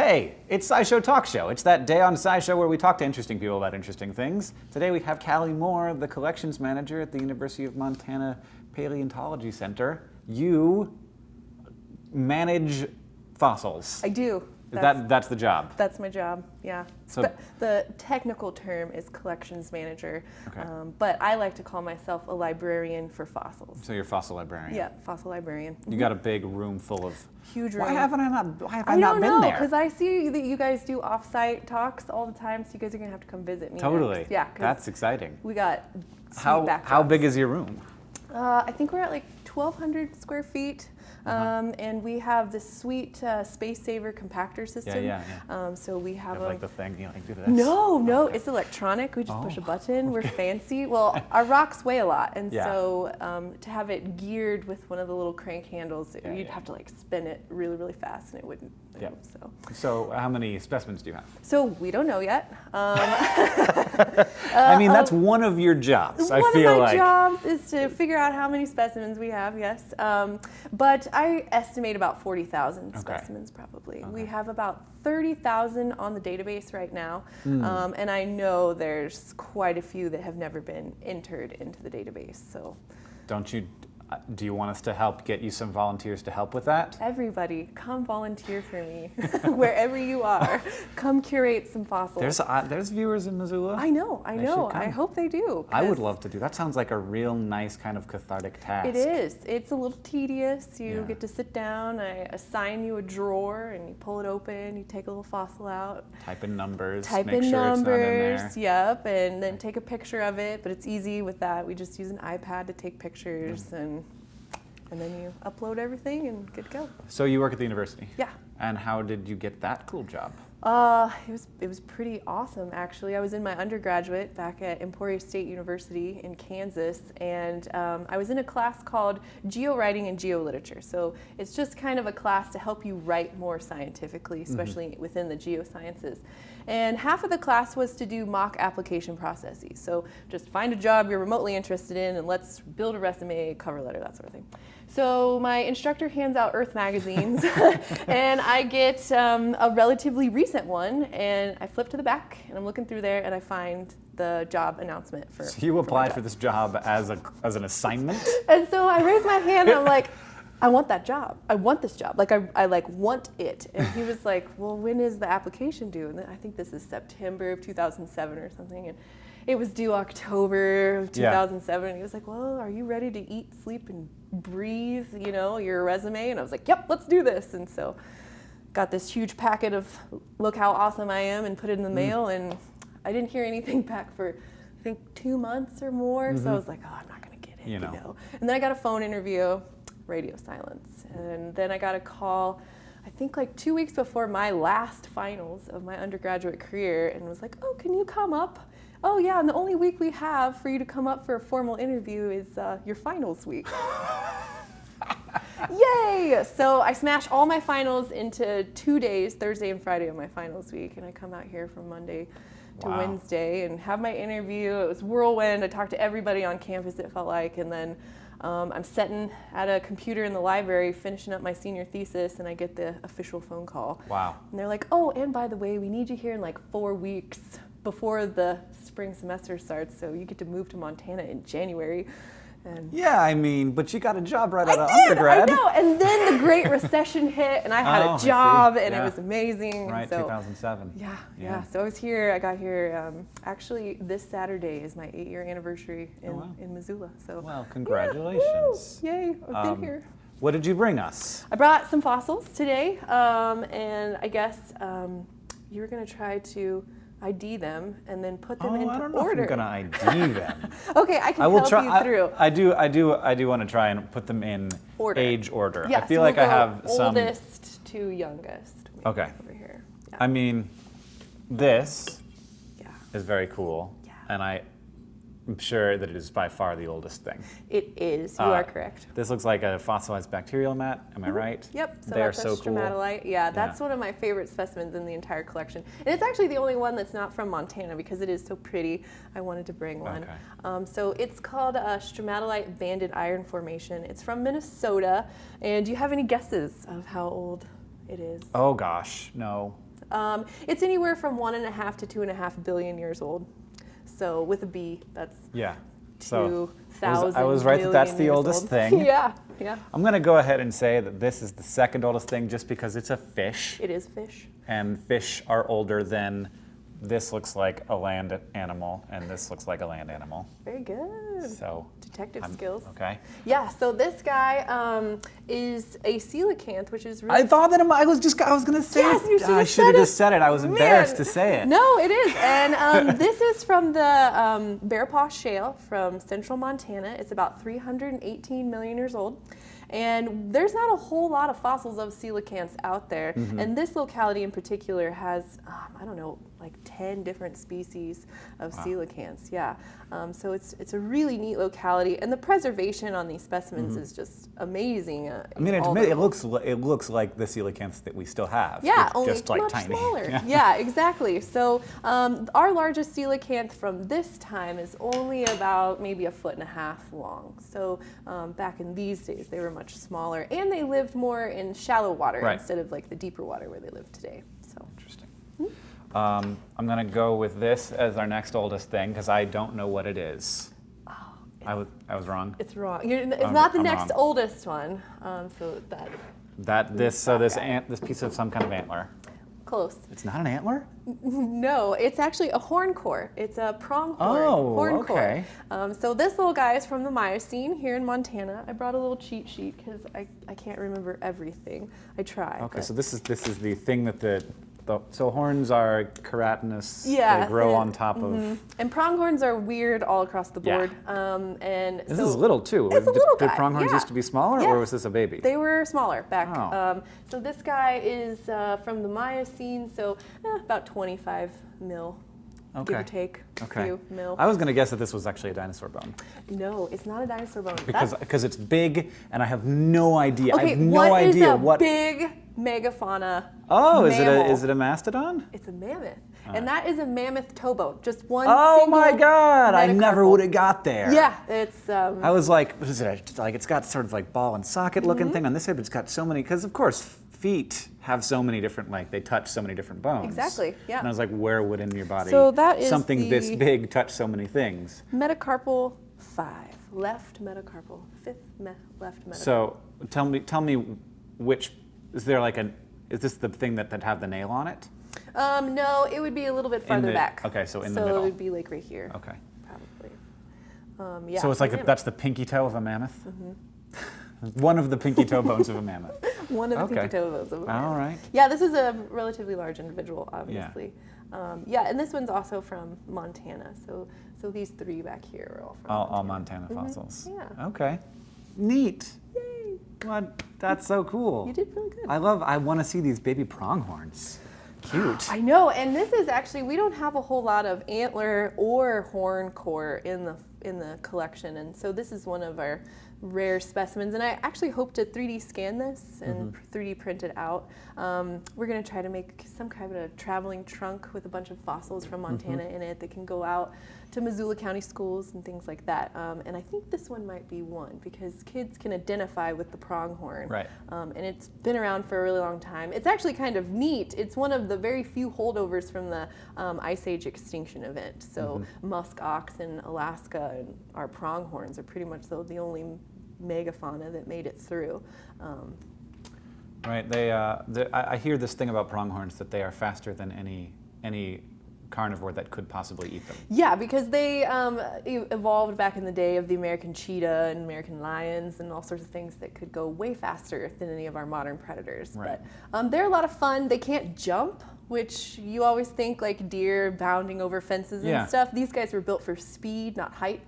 Hey, it's SciShow Talk Show. It's that day on SciShow where we talk to interesting people about interesting things. Today we have Kallie Moore, the collections manager at the University of Montana Paleontology Center. You manage fossils. I do. That's the job. That's my job, yeah. So, the technical term is collections manager, Okay. But I like to call myself a librarian for fossils. so you're a fossil librarian. Yeah, fossil librarian. You got a big room full of... Huge room. Why have I not been I don't know, there? because I see that you guys do off-site talks all the time, so you guys are going to have to come visit me Totally. next. Yeah, 'cause That's exciting. we got sweet How backdrops. big is your room? I think we're at like 1,200 square feet. And we have this sweet space saver compactor system. Yeah. So we have like the thing, you like do this? No, it's electronic. We just push a button. We're fancy. Well, our rocks weigh a lot, and so to have it geared with one of the little crank handles, you'd have to like spin it really, really fast, and it wouldn't move. So how many specimens do you have? So we don't know yet. I mean, that's one of your jobs. I feel One of my like jobs is to figure out how many specimens we have. Yes, but I estimate about 40,000 specimens probably. Okay. We have about 30,000 on the database right now, and I know there's quite a few that have never been entered into the database. So, do you want us to help get you some volunteers to help with that? everybody, come volunteer for me wherever you are. Come curate some fossils. There's viewers in Missoula. I know. They should come. I hope they do. I would 'cause love to do that. Sounds like a real nice kind of cathartic task. It is. It's a little tedious. You Yeah. get to sit down, I assign you a drawer, and you pull it open, you take a little fossil out, Type in numbers. type make in sure numbers, it's not in there. yep, and then take a picture of it, but it's easy with that. We just use an iPad to take pictures, and then you upload everything and good to go. So you work at the university. Yeah. And how did you get that cool job? It was pretty awesome, actually. I was in my undergraduate back at Emporia State University in Kansas, and I was in a class called Geowriting and Geoliterature. So it's just kind of a class to help you write more scientifically, especially within the geosciences. And half of the class was to do mock application processes. So just find a job you're remotely interested in, and let's build a resume, cover letter, that sort of thing. So my instructor hands out Earth magazines, and I get a relatively recent one, and I flip to the back, and I'm looking through there, and I find the job announcement for. So you applied for this job as an assignment? And so I raise my hand, and I'm like, I want that job. I want this job. Like I like want it. And he was like, well, when is the application due? And then I think this is September of 2007 or something. And it was due October of 2007. And he was like, well, are you ready to eat, sleep, and breathe, your resume? And I was like, yep, let's do this. And so got this huge packet of look how awesome I am and put it in the mail. And I didn't hear anything back for, I think, 2 months or more. So I was like, oh, I'm not going to get it, And then I got a phone interview. Radio silence. And then I got a call, I think like 2 weeks before my last finals of my undergraduate career, and was like, oh, can you come up? Oh yeah, and the only week we have for you to come up for a formal interview is your finals week. Yay! So I smashed all my finals into 2 days, Thursday and Friday of my finals week, and I come out here from Monday to Wednesday and have my interview. It was whirlwind. I talked to everybody on campus, it felt like, and then I'm sitting at a computer in the library finishing up my senior thesis, and I get the official phone call. Wow. And they're like, oh, and by the way, we need you here in like 4 weeks before the spring semester starts, so you get to move to Montana in January. And yeah, I mean, but you got a job right out of undergrad. I know, and then the Great Recession hit, and I had a job, and it was amazing. Right, so, 2007. Yeah. So I got here, actually this Saturday is my 8-year anniversary in Missoula. So, well, congratulations. Yay, I've been here. What did you bring us? I brought some fossils today, and I guess you were going to try to ID them and then put them into order. I don't know if I'm gonna ID them. Okay, I can help you through. I do want to try and put them in age order. Yeah, I feel like I have some oldest to youngest. Okay. Over here. Yeah. I mean, this is very cool, and I'm sure that it is by far the oldest thing. It is. You are correct. This looks like a fossilized bacterial mat. Am I right? Yep. So they're that's so a stromatolite. cool. Yeah, that's one of my favorite specimens in the entire collection, and it's actually the only one that's not from Montana because it is so pretty. I wanted to bring one. Okay. So it's called a stromatolite banded iron formation. It's from Minnesota. And do you have any guesses of how old it is? Oh gosh, no. It's anywhere from 1.5 to 2.5 billion years old. So with a B, that's Yeah. So 2,000 I was right that that's the million years oldest old. thing. Yeah. I'm going to go ahead and say that this is the second oldest thing just because it's a fish. It is fish. And fish are older than this looks like a land animal and this looks like a land animal. Very good. So Detective skills. Okay. Yeah, so this guy is a coelacanth, which is really... I thought that I was going to say Yes, you it. I should have just said it. I was embarrassed to say it. No, it is. And this is from the Bear Paw Shale from central Montana. It's about 318 million years old. And there's not a whole lot of fossils of coelacanths out there. And this locality in particular has, I don't know, like 10 different species of coelacanths. Yeah. So it's a really neat locality. And the preservation on these specimens is just amazing. I mean, it looks like the coelacanths that we still have. Yeah, it's only just like much tiny. smaller. Yeah, exactly. So our largest coelacanth from this time is only about maybe 1.5 feet long. So back in these days, they were much smaller, and they lived more in shallow water instead of like the deeper water where they live today. So interesting. I'm going to go with this as our next oldest thing because I don't know what it is. Oh, I was wrong. It's wrong. It's not the I'm next wrong. oldest one. So this piece of some kind of antler. Close. It's not an antler? No, it's actually a horn core. It's a pronghorn horn okay. core. So this little guy is from the Miocene here in Montana. I brought a little cheat sheet because I can't remember everything. I try. Okay, so this is the thing that so horns are keratinous. Yeah, They grow on top of. And pronghorns are weird all across the board. And This is little too. It's a little Did guy, pronghorns yeah. used to be smaller, or was this a baby? They were smaller back. Oh. So this guy is from the Miocene, so about 25 mil, give or take. Okay. Few mil. I was going to guess that this was actually a dinosaur bone. No, it's not a dinosaur bone. Because it's big, and I have no idea. Okay, I have no idea what is a big megafauna mammal? Is it a mastodon? It's a mammoth. And that is a mammoth toe bone. Just one Oh single my God! I never metacarpal. would have got there. Yeah, it's... I was like, what is it? Like it's got sort of like ball and socket looking thing on this side, but it's got so many, because of course feet have so many different, like they touch so many different bones. Exactly, yeah. And I was like, where would in your body So that is something this the- big touch so many things? metacarpal 5, left metacarpal, left metacarpal. So tell me which, is this the thing that have the nail on it? No, it would be a little bit farther back. Okay, so in the So middle. it would be like right here. Okay. Probably. Yeah. So it's like mammoth. that's the pinky toe of a mammoth? One of the pinky toe bones of a mammoth. One of the Okay. pinky toe bones of a mammoth. All right. Yeah, this is a relatively large individual, obviously. And this one's also from Montana. So these three back here are all from All Montana fossils. Yeah. Okay. Neat. Yay! What? That's so cool. You did really good. I want to see these baby pronghorns. Cute. I know, and this is actually, we don't have a whole lot of antler or horn core in the collection, and so this is one of our rare specimens, and I actually hope to 3D scan this and 3D print it out. We're going to try to make some kind of a traveling trunk with a bunch of fossils from Montana in it that can go out to Missoula County schools and things like that. And I think this one might be one because kids can identify with the pronghorn. Right. And it's been around for a really long time. It's actually kind of neat. It's one of the very few holdovers from the Ice Age extinction event. So musk ox in Alaska and our pronghorns are pretty much the only megafauna that made it through. Right. I hear this thing about pronghorns that they are faster than any carnivore that could possibly eat them. Yeah, because they evolved back in the day of the American cheetah and American lions and all sorts of things that could go way faster than any of our modern predators. Right. But they're a lot of fun. They can't jump, which you always think like deer bounding over fences and stuff. These guys were built for speed, not height.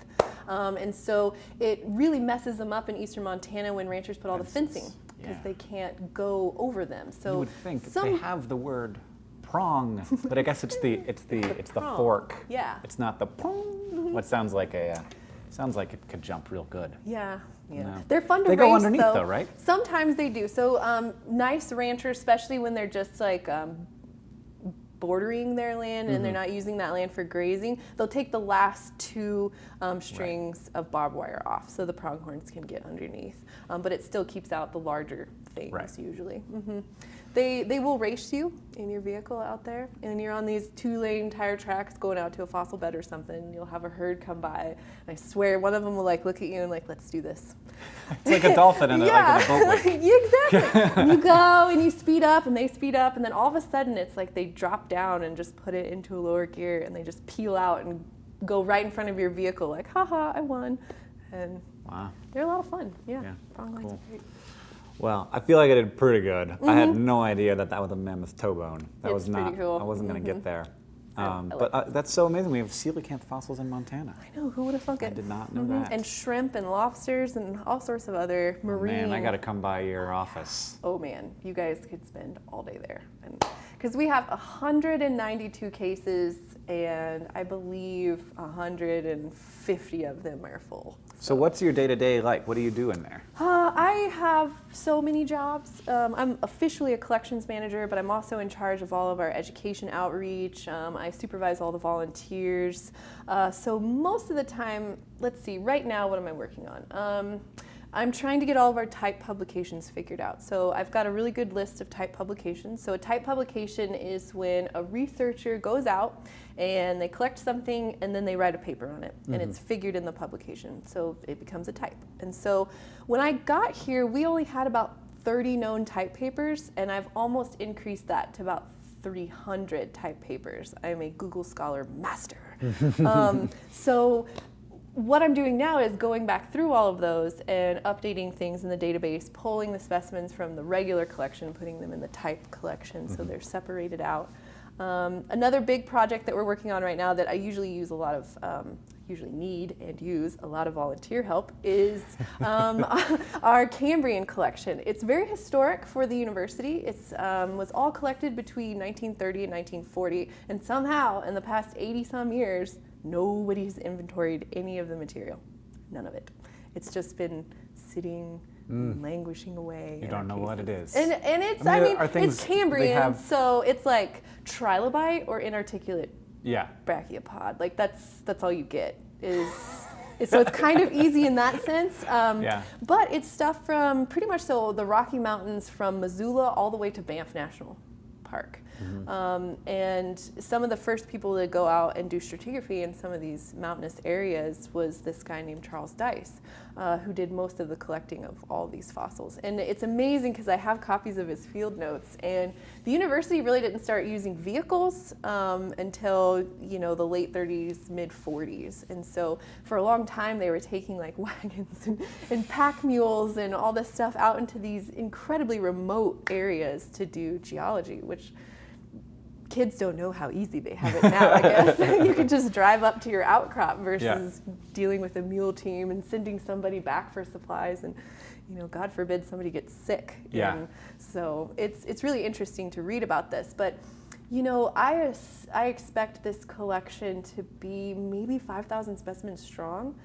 And so it really messes them up in eastern Montana when ranchers put all the fencing because they can't go over them. So you would think they have the word prong, but I guess it's the prong. fork. Yeah. It's not the prong. What sounds like it could jump real good. Yeah. No. They're fun to They race, go underneath though, right? Sometimes they do. So nice ranchers, especially when they're just like bordering their land and they're not using that land for grazing, they'll take the last two strings of barbed wire off so the pronghorns can get underneath. But it still keeps out the larger things usually. They will race you in your vehicle out there, and you're on these 2-lane tire tracks going out to a fossil bed or something. You'll have a herd come by, and I swear one of them will like look at you and like, let's do this. It's like a dolphin in, yeah. like in a boat lake. Exactly. You go and you speed up, and they speed up, and then all of a sudden it's like they drop down and just put it into a lower gear, and they just peel out and go right in front of your vehicle, like, haha, I won. And wow. They're a lot of fun. Yeah. Pronghorns Cool. are great. Well, I feel like I did pretty good. I had no idea that was a mammoth toe bone. That It's was not. pretty cool. I wasn't going to get there. I like But that's so amazing. We have coelacanth fossils in Montana. I know, who would have thunk it? I did not know that. And shrimp and lobsters and all sorts of other marine. Man, I got to come by your office. Oh man, you guys could spend all day there. Because we have 192 cases, and I believe 150 of them are full. So what's your day-to-day like? What do you do in there? I have so many jobs. I'm officially a collections manager, but I'm also in charge of all of our education outreach. I supervise all the volunteers. So most of the time, let's see, right now, what am I working on? I'm trying to get all of our type publications figured out. So I've got a really good list of type publications. So a type publication is when a researcher goes out and they collect something and then they write a paper on it, and it's figured in the publication. So it becomes a type. And so when I got here, we only had about 30 known type papers, and I've almost increased that to about 300 type papers. I'm a Google Scholar master. So what I'm doing now is going back through all of those and updating things in the database, pulling the specimens from the regular collection, putting them in the type collection so they're separated out. Another big project that we're working on right now that I usually use a lot of, usually need and use a lot of volunteer help is our Cambrian collection. It's very historic for the university. It was all collected between 1930 and 1940, and somehow in the past 80 some years, nobody's inventoried any of the material. None of it. It's just been sitting, languishing away. You don't know what it is. And it's, I mean, it's Cambrian, have... so it's like trilobite or inarticulate yeah. brachiopod. Like that's all you get so it's kind of easy in that sense. But it's stuff from pretty much the Rocky Mountains from Missoula all the way to Banff National Park. And some of the first people to go out and do stratigraphy in some of these mountainous areas was this guy named Charles Dice, who did most of the collecting of all these fossils. And it's amazing because I have copies of his field notes, and the university really didn't start using vehicles until the late 30s, mid 40s. And so for a long time they were taking like wagons and pack mules and all this stuff out into these incredibly remote areas to do geology, which kids don't know how easy they have it now, I guess. You could just drive up to your outcrop versus dealing with a mule team and sending somebody back for supplies, and God forbid somebody gets sick. And so it's really interesting to read about this. But I expect this collection to be maybe 5,000 specimens strong.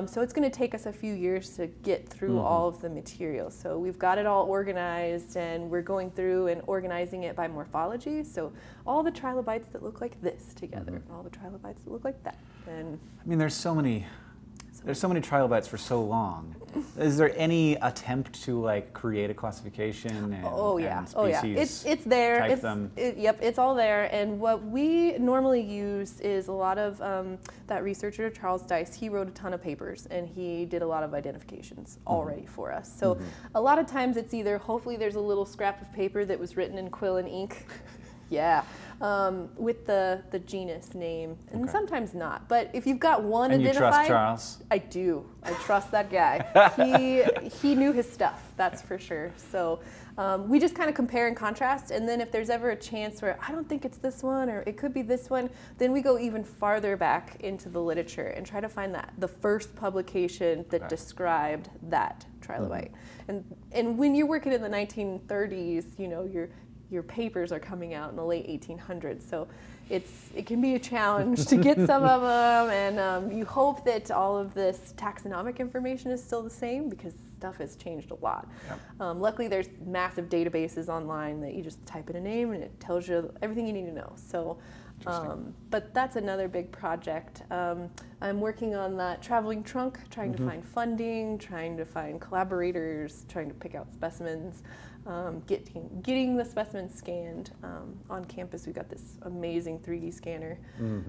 So it's going to take us a few years to get through all of the material. So we've got it all organized, and we're going through and organizing it by morphology. So all the trilobites that look like this together, and all the trilobites that look like that. And I mean, there's so many trilobites for so long. Is there any attempt to like create a classification and species? It's there. Type them? It's all there. And what we normally use is a lot of that researcher Charles Dice. He wrote a ton of papers, and he did a lot of identifications already for us. So a lot of times it's either hopefully there's a little scrap of paper that was written in quill and ink. With the genus name, and sometimes not. But if you've got one and identified, you trust Charles? I do. I trust that guy. He knew his stuff, that's for sure. So we just kind of compare and contrast, and then if there's ever a chance where I don't think it's this one or it could be this one, then we go even farther back into the literature and try to find the first publication that described that trilobite. And when you're working in the 1930s, your papers are coming out in the late 1800s, so it can be a challenge to get some of them, and you hope that all of this taxonomic information is still the same because stuff has changed a lot. Luckily, there's massive databases online that you just type in a name and it tells you everything you need to know. So But that's another big project. I'm working on that traveling trunk, trying to find funding, trying to find collaborators, trying to pick out specimens, getting the specimens scanned. On campus, we've got this amazing 3D scanner.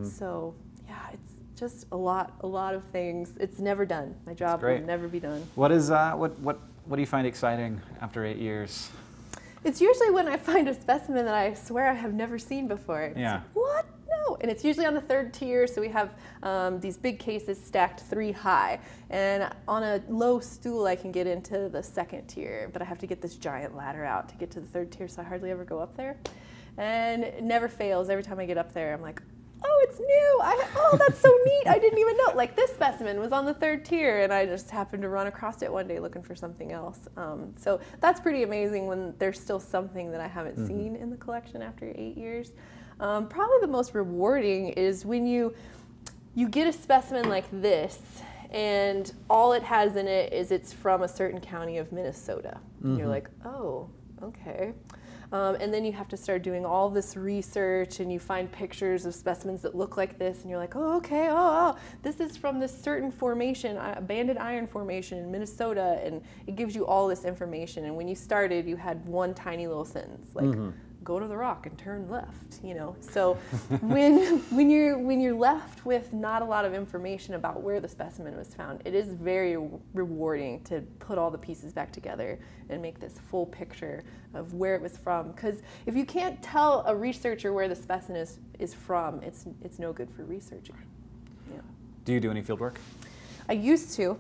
So yeah, it's just a lot of things. It's never done. My job will never be done. What is what do you find exciting after 8 years? It's usually when I find a specimen that I swear I have never seen before. It's like, what? No. And it's usually on the 3rd tier, so we have these big cases stacked 3 high. And on a low stool, I can get into the 2nd tier, but I have to get this giant ladder out to get to the 3rd tier, so I hardly ever go up there. And it never fails. Every time I get up there, I'm like, oh, it's new. Oh, that's so neat. I didn't even know. Like, this specimen was on the 3rd tier, and I just happened to run across it one day looking for something else. So that's pretty amazing when there's still something that I haven't seen in the collection after 8 years. Probably the most rewarding is when you get a specimen like this, and all it has in it is it's from a certain county of Minnesota. And you're like, oh, okay. And then you have to start doing all this research, and you find pictures of specimens that look like this, and you're like, oh, okay, this is from this certain formation, banded iron formation in Minnesota, and it gives you all this information. And when you started, you had one tiny little sentence, like, go to the rock and turn left, you know. So when you're left with not a lot of information about where the specimen was found, it is very rewarding to put all the pieces back together and make this full picture of where it was from. Because if you can't tell a researcher where the specimen is from, it's no good for researching. Yeah. Do you do any field work? I used to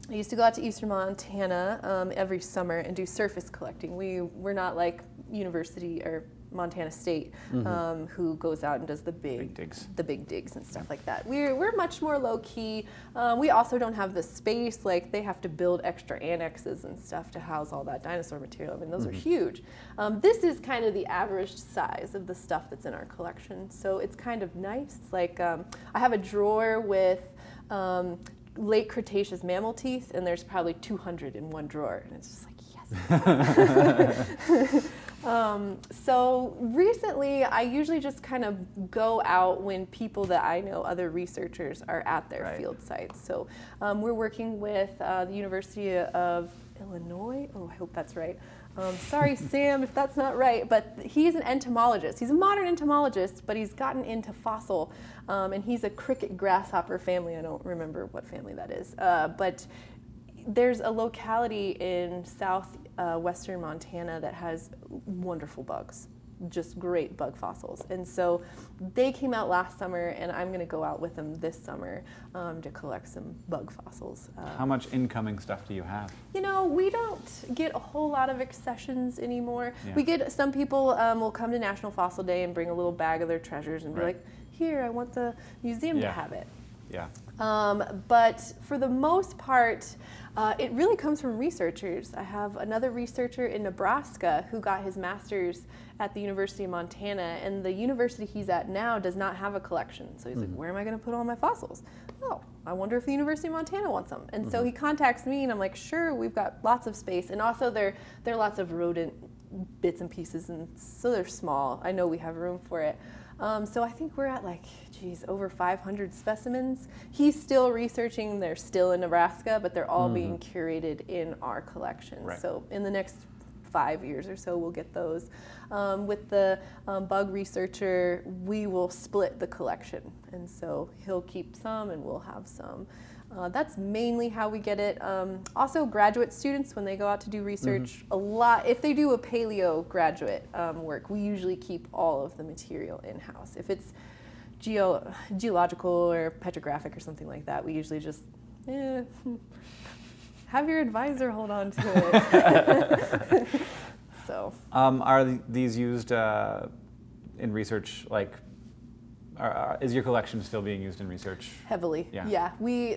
go out to eastern Montana every summer and do surface collecting. We're not like University or Montana State, who goes out and does the big digs and stuff like that. We're much more low key. We also don't have the space. Like, they have to build extra annexes and stuff to house all that dinosaur material. I mean, those are huge. This is kind of the average size of the stuff that's in our collection, so it's kind of nice. Like, I have a drawer with late Cretaceous mammal teeth, and there's probably 200 in one drawer, and it's just like, yes. So recently, I usually just kind of go out when people that I know, other researchers, are at their field sites. So we're working with the University of Illinois. Oh, I hope that's right. Sorry, Sam, if that's not right, but he's an entomologist. He's a modern entomologist, but he's gotten into fossil, and he's a cricket grasshopper family. I don't remember what family that is, but there's a locality in southwestern Montana that has wonderful bugs, just great bug fossils. And so they came out last summer, and I'm going to go out with them this summer to collect some bug fossils. How much incoming stuff do you have? You know, we don't get a whole lot of accessions anymore. Yeah. We get, some people will come to National Fossil Day and bring a little bag of their treasures and be like, here, I want the museum to have it. Yeah. But for the most part, it really comes from researchers. I have another researcher in Nebraska who got his master's at the University of Montana, and the university he's at now does not have a collection. So he's like, where am I going to put all my fossils? Oh, I wonder if the University of Montana wants them. And so he contacts me, and I'm like, sure, we've got lots of space. And also there are lots of rodent bits and pieces, and so they're small. I know we have room for it. So I think we're at over 500 specimens. He's still researching. They're still in Nebraska, but they're all being curated in our collection. Right. So in the next 5 years or so, we'll get those. With the bug researcher, we will split the collection. And so he'll keep some and we'll have some. That's mainly how we get it. Also, graduate students, when they go out to do research, a lot, if they do a paleo graduate work, we usually keep all of the material in-house. If it's geological or petrographic or something like that, we usually just have your advisor hold on to it. So, are these used in research, like, is your collection still being used in research? Heavily, yeah.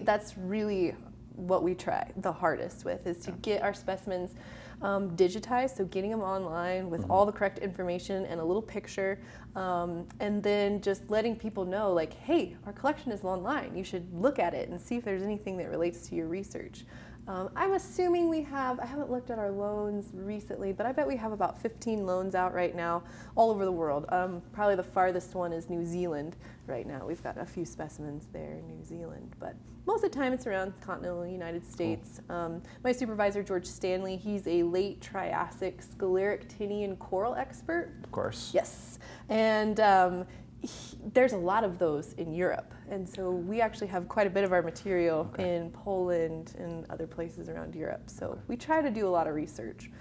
That's really what we try the hardest with, is to get our specimens digitized, so getting them online with all the correct information and a little picture, and then just letting people know, like, hey, our collection is online. You should look at it and see if there's anything that relates to your research. I'm assuming we have, I haven't looked at our loans recently, but I bet we have about 15 loans out right now all over the world. Probably the farthest one is New Zealand right now. We've got a few specimens there in New Zealand, but most of the time it's around continental United States. Cool. My supervisor, George Stanley, he's a late Triassic scleractinian coral expert. Of course. Yes, and there's a lot of those in Europe, and so we actually have quite a bit of our material in Poland and other places around Europe. So we try to do a lot of research,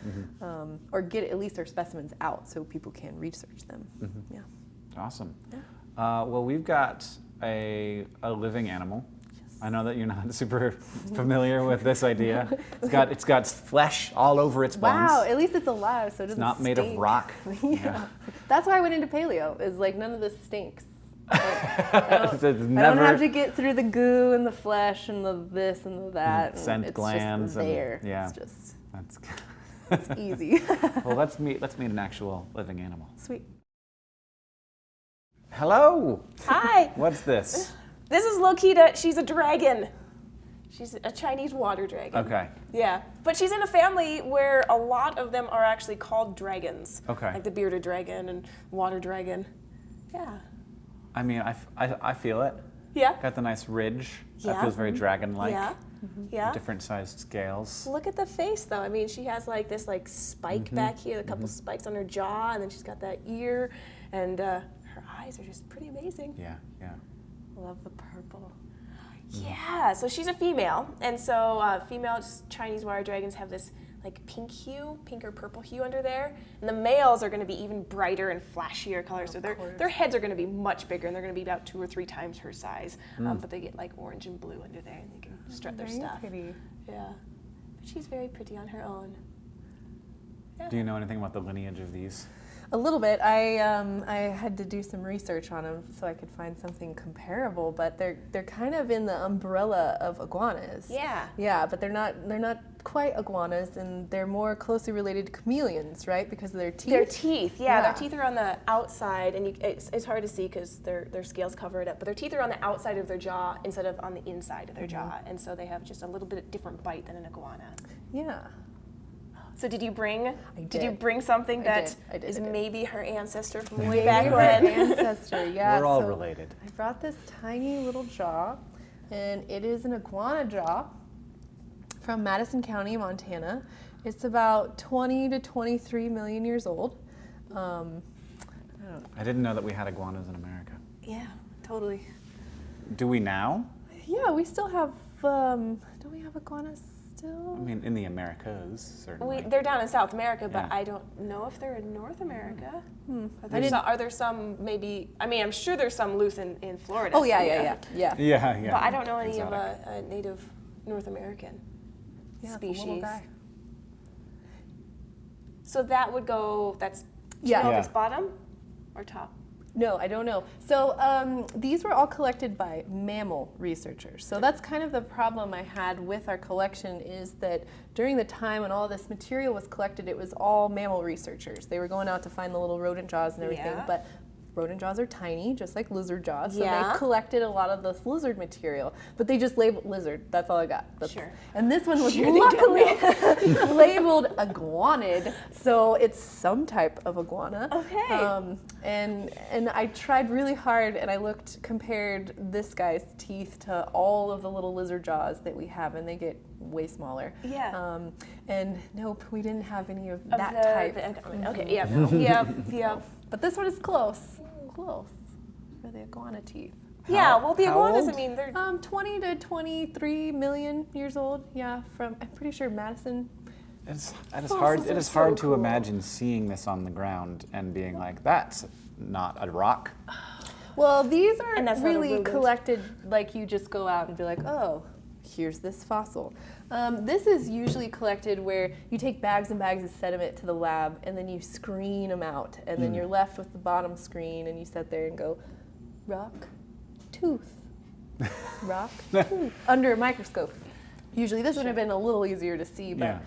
or get at least our specimens out so people can research them. Yeah. Awesome. Yeah. Well, we've got a living animal. I know that you're not super familiar with this idea. It's got flesh all over its bones. Wow, at least it's alive, so it doesn't It's not made of rock. Yeah. That's why I went into paleo, is like none of this stinks. Like, I don't have to get through the goo and the flesh and the this and the that. Scent it's glands. Just there. Yeah. It's just, That's it's easy. Well, let's meet an actual living animal. Sweet. Hello. Hi. What's this? This is Loki. She's a dragon. She's a Chinese water dragon. Okay. Yeah, but she's in a family where a lot of them are actually called dragons. Okay. Like the bearded dragon and water dragon. Yeah. I mean, I feel it. Yeah. Got the nice ridge. Yeah. That feels very dragon-like. Yeah. Yeah. Different sized scales. Look at the face, though. I mean, she has like this like spike back here, a couple spikes on her jaw, and then she's got that ear, and her eyes are just pretty amazing. Yeah. Yeah. Love the purple. Yeah, so she's a female, and so female Chinese water dragons have this like pink or purple hue under there, and the males are going to be even brighter and flashier colors. So their heads are going to be much bigger, and they're going to be about 2 or 3 times her size. But they get like orange and blue under there, and they can strut their stuff. Pretty. Yeah, but she's very pretty on her own. Yeah. Do you know anything about the lineage of these? A little bit. I had to do some research on them so I could find something comparable, but they're kind of in the umbrella of iguanas. Yeah. Yeah, but they're not quite iguanas, and they're more closely related to chameleons, right? Because of their teeth. Their teeth, yeah. Their teeth are on the outside, and it's hard to see because their scales cover it up. But their teeth are on the outside of their jaw instead of on the inside of their jaw, and so they have just a little bit different bite than an iguana. Yeah. So did you bring? did. You bring something that is I did. maybe her ancestor from way back when? Ancestor, yeah. We're all so related. I brought this tiny little jaw, and it is an iguana jaw from Madison County, Montana. It's about 20 to 23 million years old. I didn't know that we had iguanas in America. Yeah, totally. Do we now? Yeah, we still have. Do we have iguanas still? I mean, in the Americas, certainly. They're down in South America, but Yeah. I don't know if they're in North America. Are there some maybe? I mean, I'm sure there's some loose in Florida. Oh yeah. Yeah. But I don't know any Exotic. of a native North American Species. species. Guy. So that would go. That's. Do Yeah. you know Yeah. if it's bottom or top? No, I don't know. So these were all collected by mammal researchers. So that's kind of the problem I had with our collection, is that during the time when all this material was collected, it was all mammal researchers. They were going out to find the little rodent jaws and everything, Yeah. but rodent jaws are tiny, just like lizard jaws. So Yeah. they collected a lot of this lizard material, but they just labeled lizard. That's all I got. Sure. And this one was Sure they don't luckily labeled iguanid, so it's some type of iguana. Okay. And I tried really hard, and I compared this guy's teeth to all of the little lizard jaws that we have, and they get way smaller. Yeah. And nope, we didn't have any of Of that the- type. Okay. Yep. But this one is close for the iguana teeth. Yeah. Well, the How iguanas. old? I mean, they're. 20 to 23 million years old. Yeah, I'm pretty sure Madison. It is Fossils hard. are It is so hard to cool. imagine seeing this on the ground and being like, "That's not a rock." Well, these are And that's not a really rodent. collected, like you just go out and be like, oh, here's this fossil. This is usually collected where you take bags and bags of sediment to the lab, and then you screen them out, and then you're left with the bottom screen, and you sit there and go, rock, tooth, rock, tooth, under a microscope. Usually this would have been a little easier to see, but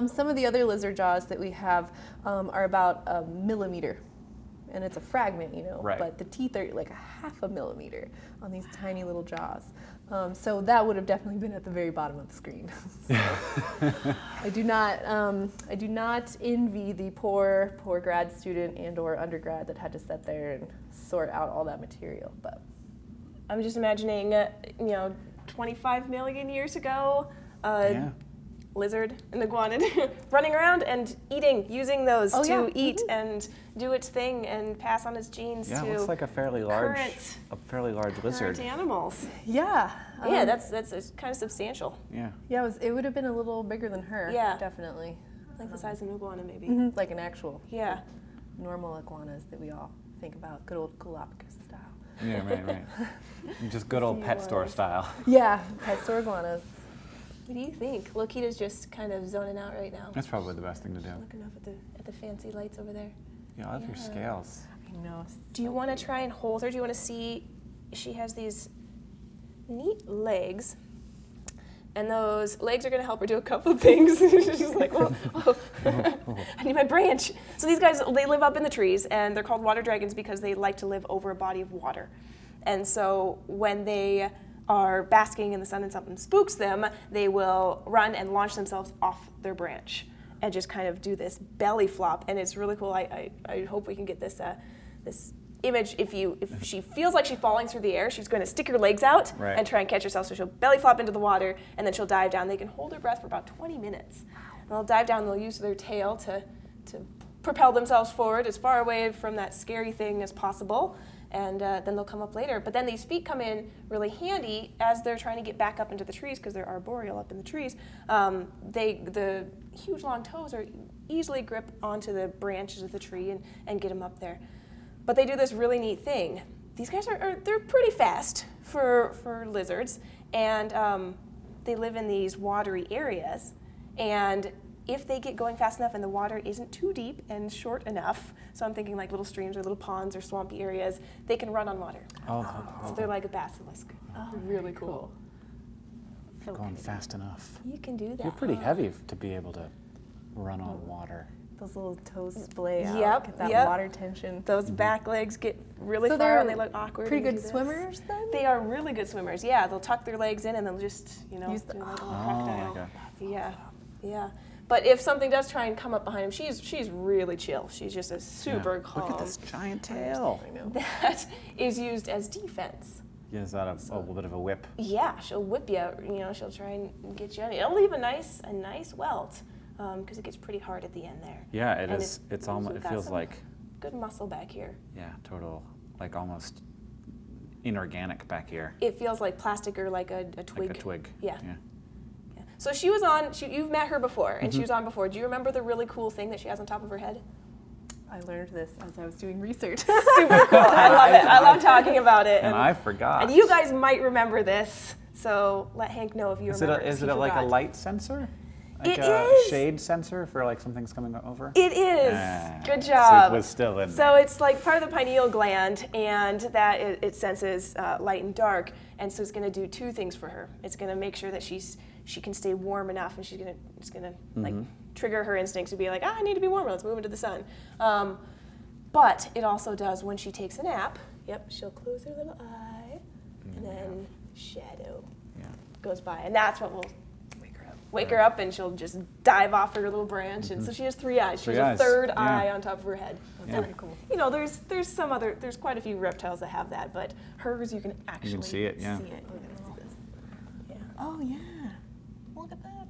some of the other lizard jaws that we have are about a millimeter. and it's a fragment, Right. but the teeth are like a half a millimeter on these tiny little jaws. So that would have definitely been at the very bottom of the screen. I do not envy the poor grad student and/or undergrad that had to sit there and sort out all that material. But I'm just imagining, 25 million years ago, lizard, an iguanid, running around and using those to eat and do its thing and pass on its genes to it looks like a fairly large lizard. current animals. yeah, That's kind of substantial. Yeah. yeah, it would have been a little bigger than her. Yeah. Definitely. Like the size of an iguana, maybe. Like an actual Yeah. normal iguanas that we all think about, good old Galapagos style. Yeah, right. Just good old pet store style. Yeah, pet store iguanas. What do you think? Lokita's just kind of zoning out right now. That's probably the best thing to do. Looking up at the fancy lights over there. Yeah, I love your scales. I know. Do you want to try and hold her? Do you want to see? She has these neat legs, and those legs are going to help her do a couple of things. She's like, oh, I need my branch. So these guys, they live up in the trees, and they're called water dragons because they like to live over a body of water. And so when they are basking in the sun and something spooks them, they will run and launch themselves off their branch and just kind of do this belly flop, and it's really cool. I hope we can get this this image. If she feels like she's falling through the air, she's going to stick her legs out and try and catch herself. So she'll belly flop into the water, and then she'll dive down. They can hold her breath for about 20 minutes. And they'll dive down. And they'll use their tail to propel themselves forward as far away from that scary thing as possible. And then they'll come up later. But then these feet come in really handy as they're trying to get back up into the trees because they're arboreal up in the trees. The huge long toes are easily grip onto the branches of the tree and get them up there. But they do this really neat thing. These guys they're pretty fast for lizards, and they live in these watery areas. And if they get going fast enough and the water isn't too deep and short enough, so I'm thinking like little streams or little ponds or swampy areas, they can run on water. So they're like a basilisk. Really cool. So Going fast enough. you can do that. You're pretty heavy to be able to run on water. Those little toes splay out. Yep, Get that yep. water tension. Those back legs get really So far they're and they look awkward. pretty when good you do this. swimmers then? They are really good swimmers. Yeah, they'll tuck their legs in and they'll just, Use do like a little Oh, crocodile. okay. Yeah. But if something does try and come up behind him, she's really chill. She's just a super calm. Look at this giant tail. I know. That is used as defense. Yeah, is that a little bit of a whip? Yeah, she'll whip you. She'll try and get you. It'll leave a nice welt because it gets pretty hard at the end there. Yeah, it And is. It's almost. you've It got feels some like. good muscle back here. Yeah, total. Like almost inorganic back here. It feels like plastic or like a twig. Like a twig. Yeah. So she was on. You've met her before, and she was on before. Do you remember the really cool thing that she has on top of her head? I learned this as I was doing research. Super cool. I love it. I love talking about it. And I forgot. And you guys might remember this. So let Hank know if you remember. Is it like a light sensor? Like It a is. shade sensor for like something's coming over? It is. Ah, Good so job. it was still in So it's like part of the pineal gland, and that it senses light and dark, and so it's going to do two things for her. It's going to make sure that she can stay warm enough, and it's going to like trigger her instincts to be like, I need to be warmer. Let's move into the sun. But it also does when she takes a nap. Yep, she'll close her little eye, and then shadow goes by, and that's what will wake her up, and she'll just dive off her little branch, and so she has three eyes. She has a third eye on top of her head. That's very cool. There's quite a few reptiles that have that, but hers you can actually see it, yeah. see it. Yeah. Oh yeah. Look at that.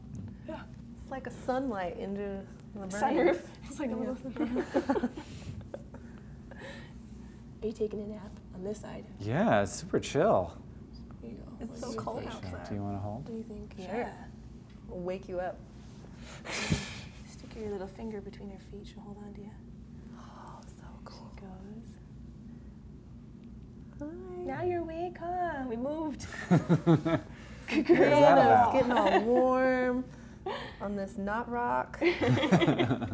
Yeah. It's like a sunlight into the brain. Sunroof. It's like a little sunroof. Are you taking a nap on this side? Yeah, it's super chill. Here you go. It's so cold outside. Do you want to hold? What do you think? Sure. Yeah. We'll wake you up. Stick your little finger between her feet. She'll hold on to you. Oh, so cool. She goes. Hi. Now you're awake, huh? We moved. What is that about? Getting all warm on this knot rock. I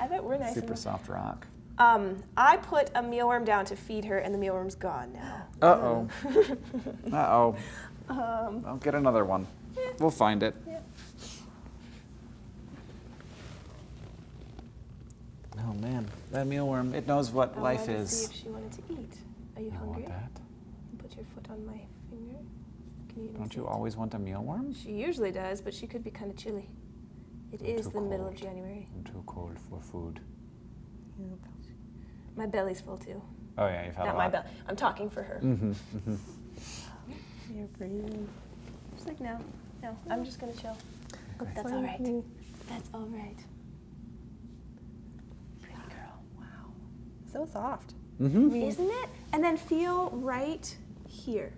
bet we're nice. Super soft rock. I put a mealworm down to feed her, and the mealworm's gone now. Uh-oh. Uh-oh. I'll get another one. We'll find it. Yeah. Oh man, that mealworm, it knows what I life wanted to is. see if she wanted to eat. Are you I hungry? want that. Put your foot on my finger. Can you even Don't see you it? always want a mealworm? She usually does, but she could be kind of chilly. It is too the middle of cold. January. I'm too cold for food. My belly's full too. Oh yeah, you've had Not a my lot. belly. I'm talking for her. Mm-hmm, mm-hmm. You're breathing. She's like, no, I'm just gonna chill. That's all right. That's all right. Pretty girl. Wow. So soft. Mm-hmm. Isn't it? And then feel right here.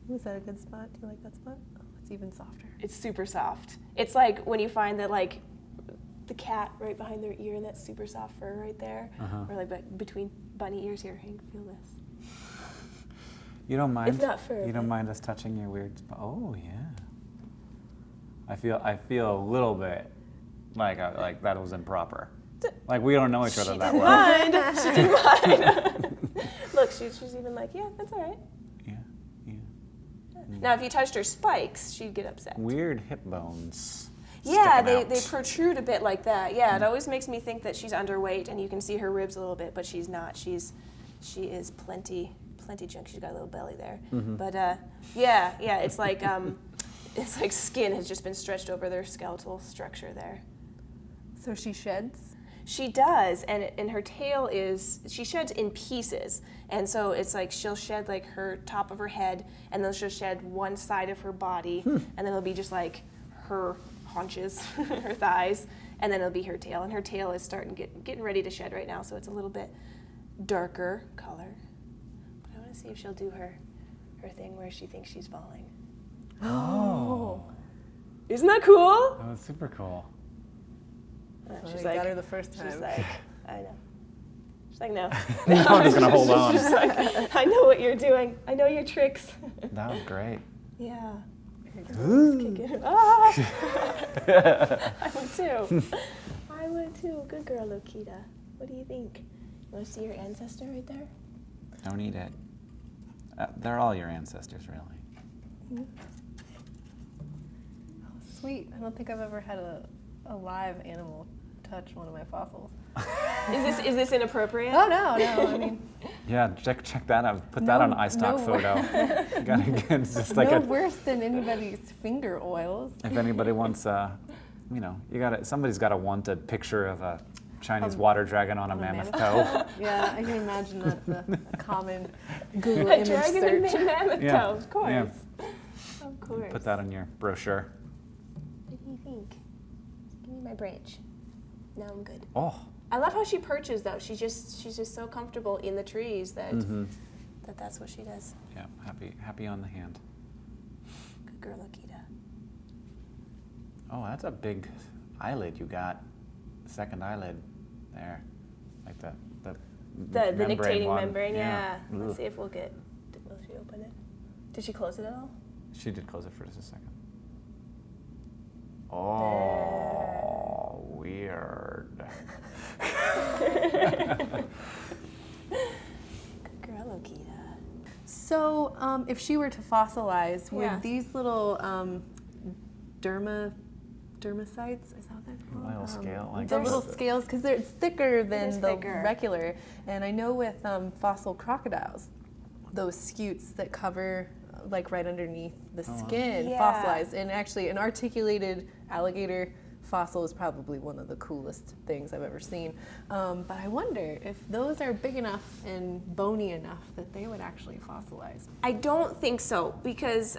Was that a good spot? Do you like that spot? Oh, it's even softer. It's super soft. It's like when you find that like the cat right behind their ear and that super soft fur right there, or like between bunny ears here. Hank, feel this. You don't mind? It's not fur, You but- don't mind us touching your weird spot? Oh yeah. I feel a little bit like that was improper. Like we don't know each other that well. Mind. She didn't mind. Look, she's even like, yeah, that's all right. Yeah, yeah. Now, if you touched her spikes, she'd get upset. Weird hip bones. Yeah, sticking they out. protrude a bit like that. Yeah, it always makes me think that she's underweight, and you can see her ribs a little bit, but she's not. She is plenty junk. She's got a little belly there. But yeah, it's like skin has just been stretched over their skeletal structure there. So she sheds? She does, and her tail she sheds in pieces, and so it's like she'll shed like her top of her head, and then she'll shed one side of her body, and then it'll be just like her haunches, her thighs, and then it'll be her tail, and her tail is getting ready to shed right now, so it's a little bit darker color. But I want to see if she'll do her thing where she thinks she's falling. Oh. Isn't that cool? That was super cool. She's got her the first time. She's like, I know. She's like, no. I'm just gonna hold on. She's like, I know what you're doing. I know your tricks. That was great. Yeah. Ah! I would too. I would too. Good girl, Lokita. What do you think? You want to see your ancestor right there? Don't eat it. They're all your ancestors, really. Oh, sweet. I don't think I've ever had a live animal touch one of my fossils. Is this inappropriate? Oh, no. I mean, Yeah, check that out. Put that on iStock photo. You gotta get it's just like no worse than anybody's finger oils. if anybody wants, somebody's got to want a picture of a Chinese water dragon on a mammoth toe. Yeah, I can imagine that's a common Google A image dragon search. and mammoth Yeah. toe, of course. Yeah. Of course. Put that on your brochure. What do you think? Give me my branch. Now I'm good. Oh, I love how she perches though. She's just so comfortable in the trees that that's what she does. yeah, happy on the hand. Good girl, Lokita. Oh, that's a big eyelid you got. Second eyelid there, like the The nictating one. membrane, yeah. Let's Ugh. see if will she open it? Did she close it at all? She did close it for just a second. Oh, weird. Good girl, Lokita. So, if she were to fossilize, Yeah. would these little dermacytes, is that what they're called? Little scale, like the little scales, because it's thicker than is the thicker. regular. And I know with fossil crocodiles, those scutes that cover like right underneath the skin Yeah. fossilized. And actually, an articulated alligator fossil is probably one of the coolest things I've ever seen. But I wonder if those are big enough and bony enough that they would actually fossilize. I don't think so because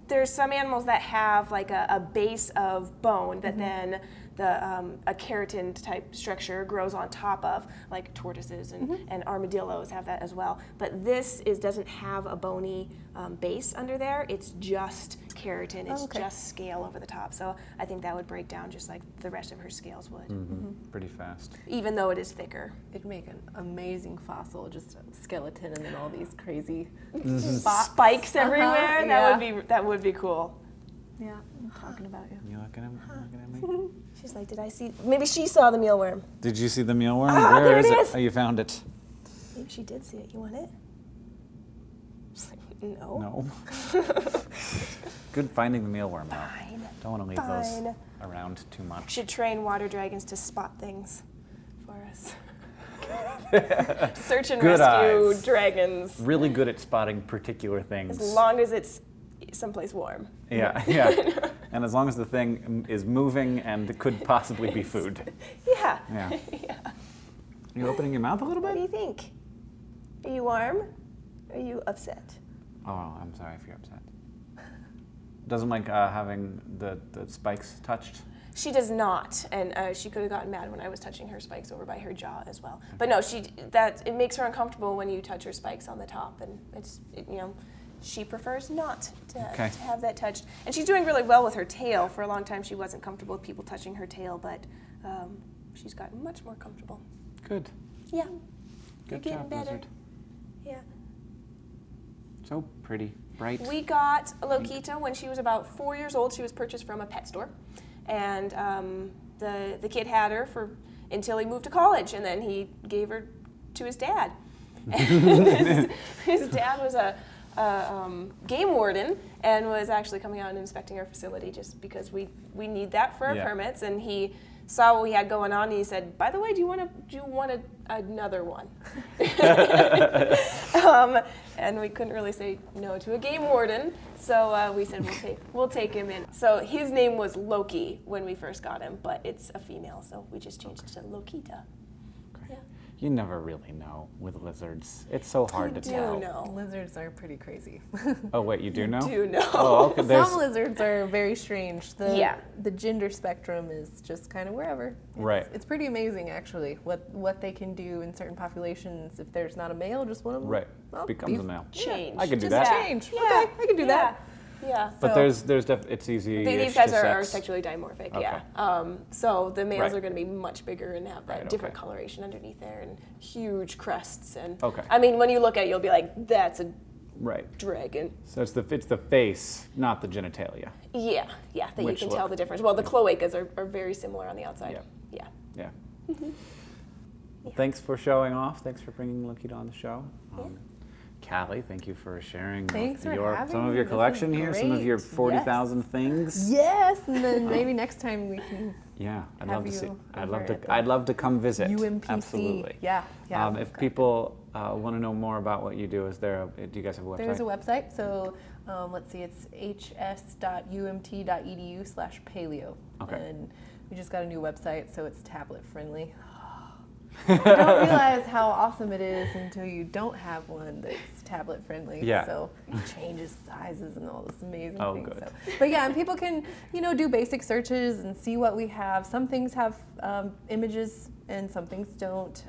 there's some animals that have like a base of bone that then a keratin type structure grows on top of, like tortoises and armadillos have that as well. But this doesn't have a bony base under there. It's just keratin. It's just scale over the top. So I think that would break down just like the rest of her scales would, pretty fast. even though it is thicker. It'd make an amazing fossil, just a skeleton and then all these crazy Spikes everywhere. yeah. That would be cool. Yeah, I'm talking about you. You looking at me? She's like, did I see? Maybe she saw the mealworm. Did you see the mealworm? Ah, Where there is it it? is. Oh, you found it. Maybe she did see it. You want it? She's like, no. No. Good finding the mealworm though. Fine. Don't want to leave Fine. those around too much. Should train water dragons to spot things for us. Search and Good rescue eyes. dragons. Really good at spotting particular things. As long as it's someplace warm. Yeah, yeah. And as long as the thing is moving and could possibly be food. Yeah. Yeah. Yeah. Are you opening your mouth a little What do bit? you think? Are you warm? Are you upset? Oh, I'm sorry if you're upset. Doesn't like having the spikes touched? She does not, and she could have gotten mad when I was touching her spikes over by her jaw as well. But no, it makes her uncomfortable when you touch her spikes on the top, and she prefers not to have that touched. And she's doing really well with her tail. For a long time, she wasn't comfortable with people touching her tail, but she's gotten much more comfortable. Good. Yeah. Good You're getting job, better. Lizard. Yeah. So pretty, bright. We got Lokita when she was about 4 years old. She was purchased from a pet store, and the kid had her until he moved to college, and then he gave her to his dad. His dad was a game warden and was actually coming out and inspecting our facility just because we need that for our permits, and he saw what we had going on, and he said, "By the way, do you want another one?" And we couldn't really say no to a game warden, so we said we'll take him in. So his name was Loki when we first got him, but it's a female, so we just changed it to Lokita. Yeah. You never really know with lizards. It's so hard to tell. You do know. Lizards are pretty crazy. Oh wait, you do know? Do know. Oh, okay. Some lizards are very strange. Yeah. The gender spectrum is just kind of wherever. Right. It's pretty amazing, actually, what they can do in certain populations. If there's not a male, just one of them. Right. Becomes a male. Change. I can do Just that. Change. Yeah. Okay, I can do that. Yeah. But So- it's easy. These guys are sexually dimorphic, Okay. yeah. So the males Right. are going to be much bigger and have that Right, different okay. coloration underneath there and huge crests. And Okay. I mean, when you look at it, you'll be like, that's a Right. dragon. So it's the face, not the genitalia. Yeah, that you Which can look- tell the difference. Well, the cloacas are very similar on the outside. Yeah. Yeah. Yeah. Well, thanks for showing off. Thanks for bringing Lokita on the show. Callie, thank you for sharing Thanks for having some of me. your This collection is here, some of your great. 40,000 things. Yes, and then maybe next time we can Yeah, I'd have love to see. you I'd over love to. at the I'd love to come visit. UMPC. Absolutely. Yeah. If people want to know more about what you do, do you guys have a website? There's a website, so let's see, it's hs.umt.edu/paleo. Okay. And we just got a new website, so it's tablet friendly. You don't realize how awesome it is until you don't have one that's tablet friendly. Yeah. So it changes sizes and all this amazing Oh, things. good. So. But yeah, and people can, do basic searches and see what we have. Some things have images and some things don't.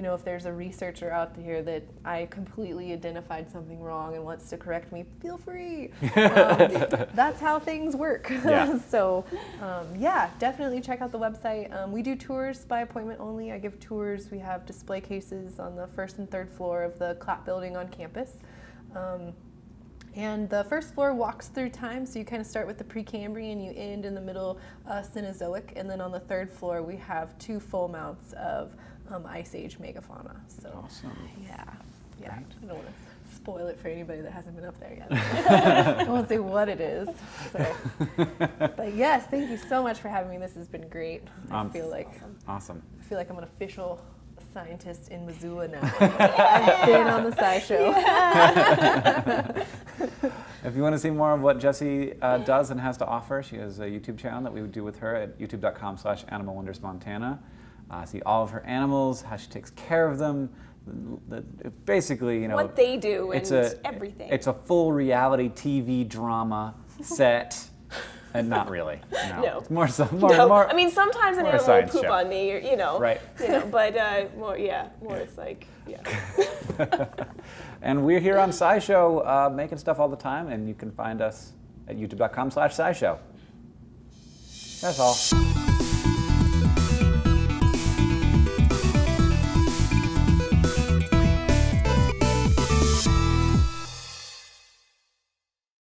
If there's a researcher out there that I completely identified something wrong and wants to correct me, feel free. That's how things work. Yeah. So, definitely check out the website. We do tours by appointment only. I give tours. We have display cases on the first and third floor of the Clapp building on campus. And the first floor walks through time, so you kind of start with the Precambrian, you end in the middle Cenozoic, and then on the third floor we have 2 full mounts of Ice Age megafauna. So, Awesome. yeah. Great. I don't want to spoil it for anybody that hasn't been up there yet. I won't say what it is. So. But yes, thank you so much for having me. This has been great. I feel like Awesome. I'm an official scientist in Missoula now. I've been on the SciShow. If you want to see more of what Jessi does and has to offer, she has a YouTube channel that we would do with her at youtube.com/AnimalWondersMontana. See all of her animals, how she takes care of them. Basically, What they do and everything. It's a full reality TV drama set. And not really. No. It's more so. No. More, I mean, sometimes an more a animal will science poop show. on me, or, Right. but more it's like, And we're here on SciShow making stuff all the time, and you can find us at youtube.com/SciShow. That's all.